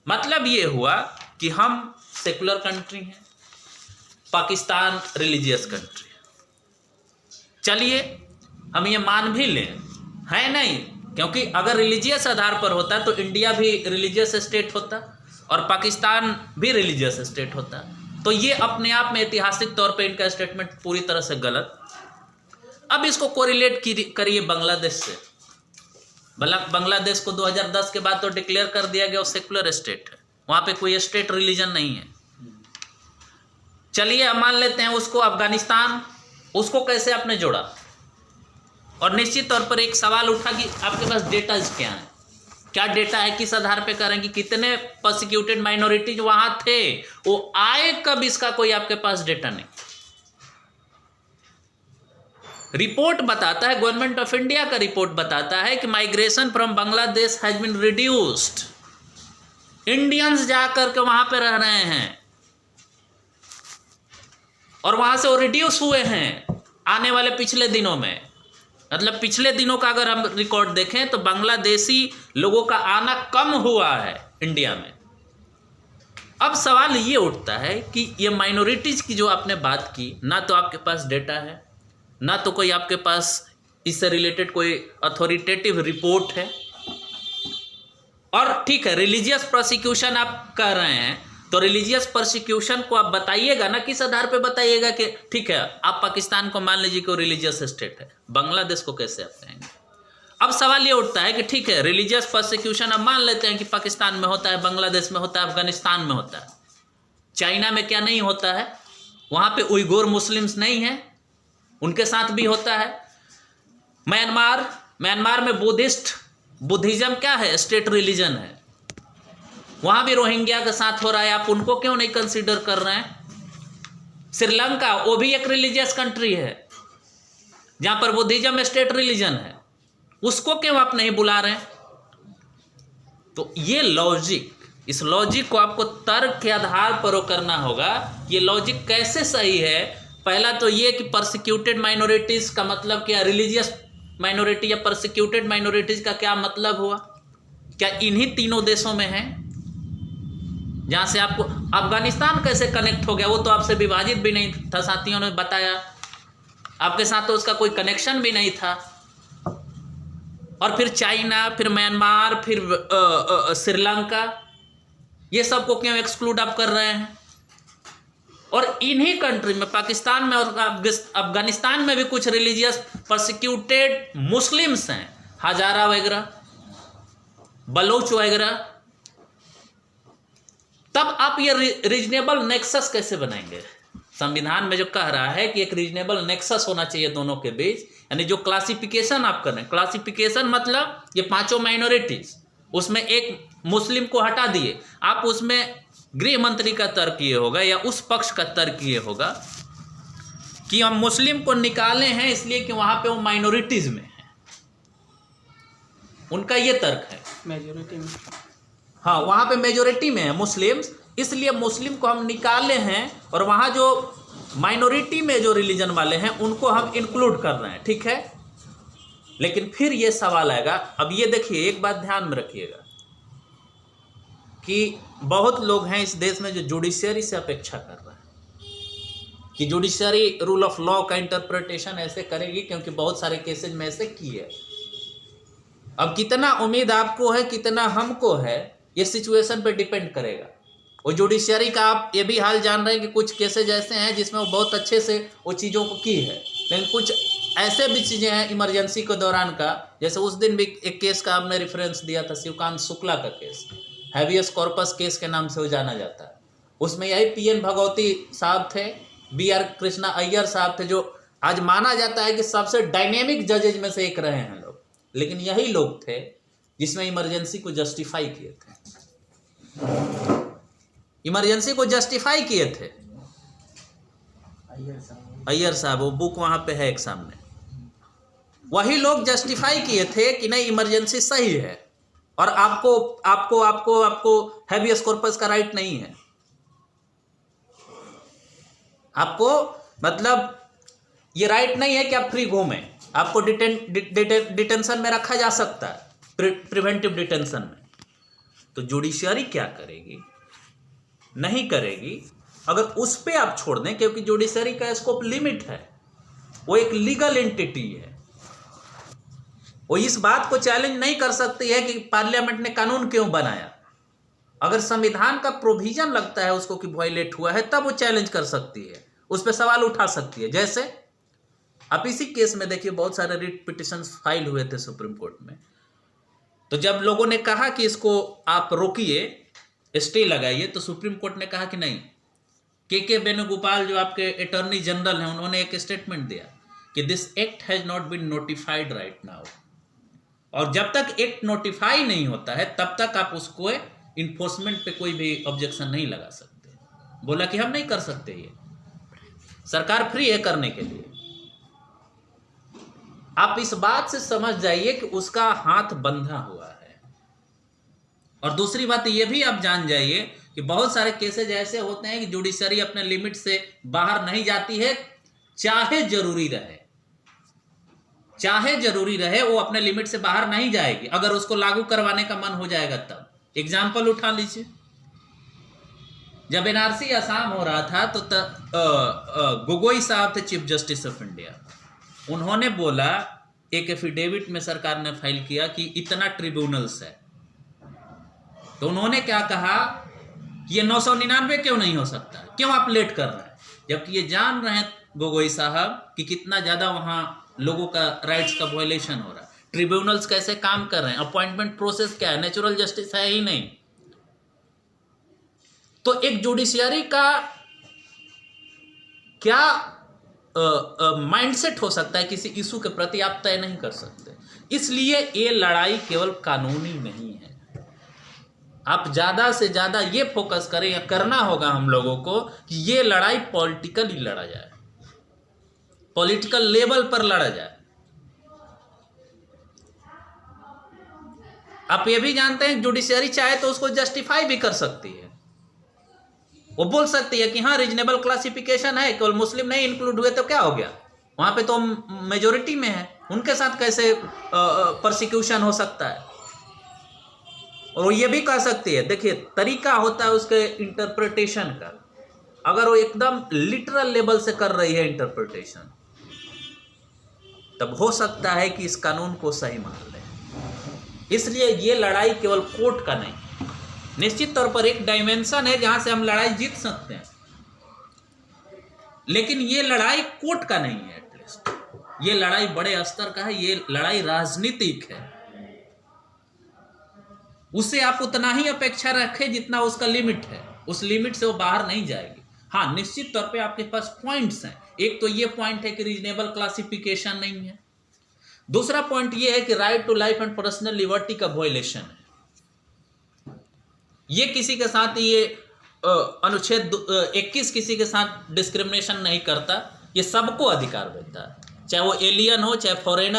मतलब ये हुआ कि हम सेकुलर कंट्री हैं, पाकिस्तान रिलीजियस कंट्री है। चलिए हम ये मान भी लें, है नहीं, क्योंकि अगर रिलीजियस आधार पर होता तो इंडिया भी रिलीजियस स्टेट होता और पाकिस्तान भी रिलीजियस स्टेट होता। तो ये अपने आप में ऐतिहासिक तौर पे इनका स्टेटमेंट पूरी तरह से गलत। अब इसको कोरिलेट करिए बांग्लादेश से। बांग्लादेश को 2010 के बाद तो डिक्लेयर कर दिया गया वो सेकुलर स्टेट है, वहाँ पे कोई स्टेट रिलीजन नहीं है। चलिए मान लेते हैं उसको अफगानिस्तान, उसको कैसे आपने जोड़ा? और निश्चित तौर पर एक सवाल उठा कि आपके पास डेटा क्या है, क्या डेटा है, किस आधार पे करें कि कितने परसिक्यूटेड माइनॉरिटीज वहां थे, वो आए कब, इसका कोई आपके पास डेटा नहीं। रिपोर्ट बताता है, गवर्नमेंट ऑफ इंडिया का रिपोर्ट बताता है कि migration from Bangladesh has been reduced. Indians जाकर के वहां पे रह रहे हैं और वहां से वो रिड्यूस हुए हैं आने वाले पिछले दिनों में। मतलब पिछले दिनों का अगर हम रिकॉर्ड देखें तो बांग्लादेशी लोगों का आना कम हुआ है इंडिया में। अब सवाल ये उठता है कि ये माइनॉरिटीज की जो आपने बात की, ना तो आपके पास डेटा है, ना तो कोई आपके पास इससे रिलेटेड कोई अथॉरिटेटिव रिपोर्ट है। और ठीक है, रिलीजियस प्रोसिक्यूशन आप कह रहे हैं, तो रिलीजियस प्रोसिक्यूशन को आप बताइएगा ना, किस आधार पे बताइएगा कि ठीक है आप पाकिस्तान को मान लीजिए कि वो रिलीजियस स्टेट है, बांग्लादेश को कैसे आप कहेंगे? अब सवाल ये उठता है कि ठीक है रिलीजियस प्रोसिक्यूशन अब मान लेते हैं कि पाकिस्तान में होता है, बांग्लादेश में होता है, अफगानिस्तान में होता है, चाइना में क्या नहीं होता है? वहाँ पे उइगुर मुस्लिम्स नहीं हैं, उनके साथ भी होता है। म्यांमार में बुद्धिज्म क्या है, स्टेट रिलीजन है, वहां भी रोहिंग्या के साथ हो रहा है, आप उनको क्यों नहीं कंसीडर कर रहे हैं? श्रीलंका, वो भी एक रिलीजियस कंट्री है जहां पर बुद्धिज्म स्टेट रिलीजन है, उसको क्यों आप नहीं बुला रहे हैं? तो ये लॉजिक, इस लॉजिक को आपको तर्क के आधार पर करना होगा। ये लॉजिक कैसे सही है? पहला तो ये कि परसिक्यूटेड माइनॉरिटीज का मतलब क्या, रिलीजियस माइनॉरिटी या परसिक्यूटेड माइनॉरिटीज का क्या मतलब हुआ? क्या इन्हीं तीनों देशों में है? जहां से आपको अफगानिस्तान कैसे कनेक्ट हो गया, वो तो आपसे विभाजित भी नहीं था, साथियों ने बताया, आपके साथ तो उसका कोई कनेक्शन भी नहीं था। और फिर चाइना, फिर म्यांमार, फिर श्रीलंका, ये सबको क्यों एक्सक्लूड आप कर रहे हैं? और इन्हीं कंट्री में, पाकिस्तान में और अफगानिस्तान में भी कुछ रिलीजियस परसिक्यूटेड मुस्लिम्स हैं, हजारा वगैरह, बलोच वगैरह। तब आप ये रीजनेबल नेक्सस कैसे बनाएंगे? संविधान में जो कह रहा है कि एक रीजनेबल नेक्सस होना चाहिए दोनों के बीच, यानी जो क्लासिफिकेशन आप कर रहे हैं, क्लासिफिकेशन मतलब ये पांचों माइनॉरिटीज, उसमें एक मुस्लिम को हटा दिए, आप उसमें गृह मंत्री का तर्क ये होगा या उस पक्ष का तर्क ये होगा कि हम मुस्लिम को निकाले हैं इसलिए कि वहां पे वो माइनॉरिटीज में है, उनका ये तर्क है। मेजोरिटी में, हाँ, वहां पे मेजोरिटी में है मुस्लिम्स, इसलिए मुस्लिम को हम निकाले हैं और वहां जो माइनॉरिटी में जो रिलीजन वाले हैं उनको हम इंक्लूड कर रहे हैं, ठीक है। लेकिन फिर ये सवाल आएगा, अब ये देखिए, एक बात ध्यान में रखिएगा कि बहुत लोग हैं इस देश में जो जुडिशियरी से अपेक्षा कर रहे हैं कि जुडिशियरी रूल ऑफ लॉ का इंटरप्रिटेशन ऐसे करेगी, क्योंकि बहुत सारे केसेज में ऐसे की है। अब कितना उम्मीद आपको है, कितना हमको है, ये सिचुएशन पे डिपेंड करेगा। वो जुडिशियरी का आप ये भी हाल जान रहे हैं कि कुछ केसेज ऐसे हैं जिसमें वो बहुत अच्छे से वो चीज़ों को की है, लेकिन कुछ ऐसे भी चीज़ें हैं इमरजेंसी के दौरान का, जैसे उस दिन भी एक केस का आपने रेफरेंस दिया था, शिवकांत शुक्ला का केस, हैवियस कॉर्पस केस के नाम से वो जाना जाता है। उसमें यही PN भगवती साहब थे, BR कृष्णा अय्यर साहब थे, जो आज माना जाता है कि सबसे डायनेमिक जजेज में से एक रहे हैं लोग, लेकिन यही लोग थे जिसमें इमरजेंसी को जस्टिफाई किए थे, इमरजेंसी को जस्टिफाई किए थे अय्यर साहब, वो बुक वहां पे है एक सामने, वही लोग जस्टिफाई किए थे कि नहीं इमरजेंसी सही है और आपको आपको आपको आपको हैबियस कॉर्पस का राइट नहीं है, आपको मतलब ये राइट नहीं है कि आप फ्री घूमें, आपको डिटेंशन में रखा जा सकता है, प्रिवेंटिव डिटेंशन में। तो जुडिशरी क्या करेगी? नहीं करेगी। अगर उस पे आप छोड़ दें, क्योंकि जुडिशरी का स्कोप लिमिट है, वो एक लीगल एंटिटी है, वो इस बात को चैलेंज नहीं कर सकती है कि पार्लियामेंट ने कानून क्यों बनाया। अगर संविधान का प्रोविजन लगता है उसको कि वायलेट हुआ है, तब वो चैलेंज कर सकती है, उस पर सवाल उठा सकती है। जैसे आप इसी केस में देखिए, बहुत सारे रिट पिटिशंस फाइल हुए थे सुप्रीम कोर्ट में। तो जब लोगों ने कहा कि इसको आप रोकिए, स्टे लगाइए, तो सुप्रीम कोर्ट ने कहा कि नहीं। के वेणुगोपाल जो आपके अटॉर्नी जनरल हैं, उन्होंने एक स्टेटमेंट दिया कि this act has not been notified right now, और जब तक एक्ट नोटिफाई नहीं होता है तब तक आप उसको इन्फोर्समेंट पे कोई भी ऑब्जेक्शन नहीं लगा सकते। बोला कि हम नहीं कर सकते, ये सरकार फ्री है करने के लिए। आप इस बात से समझ जाइए कि उसका हाथ बंधा हुआ है। और दूसरी बात ये भी आप जान जाइए कि बहुत सारे केसेज ऐसे होते हैं कि जुडिशरी अपने लिमिट से बाहर नहीं जाती है, चाहे जरूरी रहे वो अपने लिमिट से बाहर नहीं जाएगी। अगर उसको लागू करवाने का मन हो जाएगा तब। एग्जाम्पल उठा लीजिए, जब एनआरसी आसाम हो रहा था तो गोगोई साहब थे चीफ जस्टिस ऑफ इंडिया। उन्होंने बोला, एक एफिडेविट में सरकार ने फाइल किया कि इतना ट्रिब्यूनल्स है, तो उन्होंने क्या कहा, ये 999 क्यों नहीं हो सकता, क्यों आप लेट कर रहे हैं, जबकि ये जान रहे हैं गोगोई साहब कि कितना ज्यादा वहां लोगों का राइट्स का वायलेशन हो रहा है। ट्रिब्यूनल्स कैसे काम कर रहे हैं, अपॉइंटमेंट प्रोसेस क्या है, नेचुरल जस्टिस है ही नहीं। तो एक जुडिशियरी का क्या माइंडसेट हो सकता है किसी इशू के प्रति, आप तय नहीं कर सकते। इसलिए ये लड़ाई केवल कानूनी नहीं है। आप ज्यादा से ज्यादा ये फोकस करें, या करना होगा हम लोगों को कि ये लड़ाई पॉलिटिकली लड़ा जाए, पॉलिटिकल लेवल पर लड़ा जाए। आप ये भी जानते हैं जुडिशरी चाहे तो उसको जस्टिफाई भी कर सकती है। वो बोल सकती है कि हाँ रीजनेबल क्लासिफिकेशन है, केवल मुस्लिम नहीं इंक्लूड हुए तो क्या हो गया, वहां पे तो मेजोरिटी में है, उनके साथ कैसे परसिक्यूशन हो सकता है। और वो ये भी कह सकती है, देखिए तरीका होता है उसके इंटरप्रिटेशन का। अगर वो एकदम लिटरल लेवल से कर रही है इंटरप्रिटेशन, तब हो सकता है कि इस कानून को सही मान ले। इसलिए ये लड़ाई केवल कोर्ट का नहीं, निश्चित तौर पर एक डायमेंशन है जहां से हम लड़ाई जीत सकते हैं, लेकिन ये लड़ाई कोर्ट का नहीं है। एटलीस्ट ये लड़ाई बड़े स्तर का है, ये लड़ाई राजनीतिक है। उससे आप उतना ही अपेक्षा रखें जितना उसका लिमिट है, उस लिमिट से वो बाहर नहीं जाएगी। हाँ, निश्चित तौर पे आपके पास पॉइंट्स हैं। एक तो ये पॉइंट है कि रीजनेबल क्लासिफिकेशन नहीं है, दूसरा पॉइंट ये है कि right to life and personal liberty का वायलेशन है। ये किसी के साथ, ये अनुच्छेद 21 किसी के साथ डिस्क्रिमिनेशन नहीं करता, ये सबको अधिकार देता है, चाहे वो एलियन हो चाहे फॉरेनर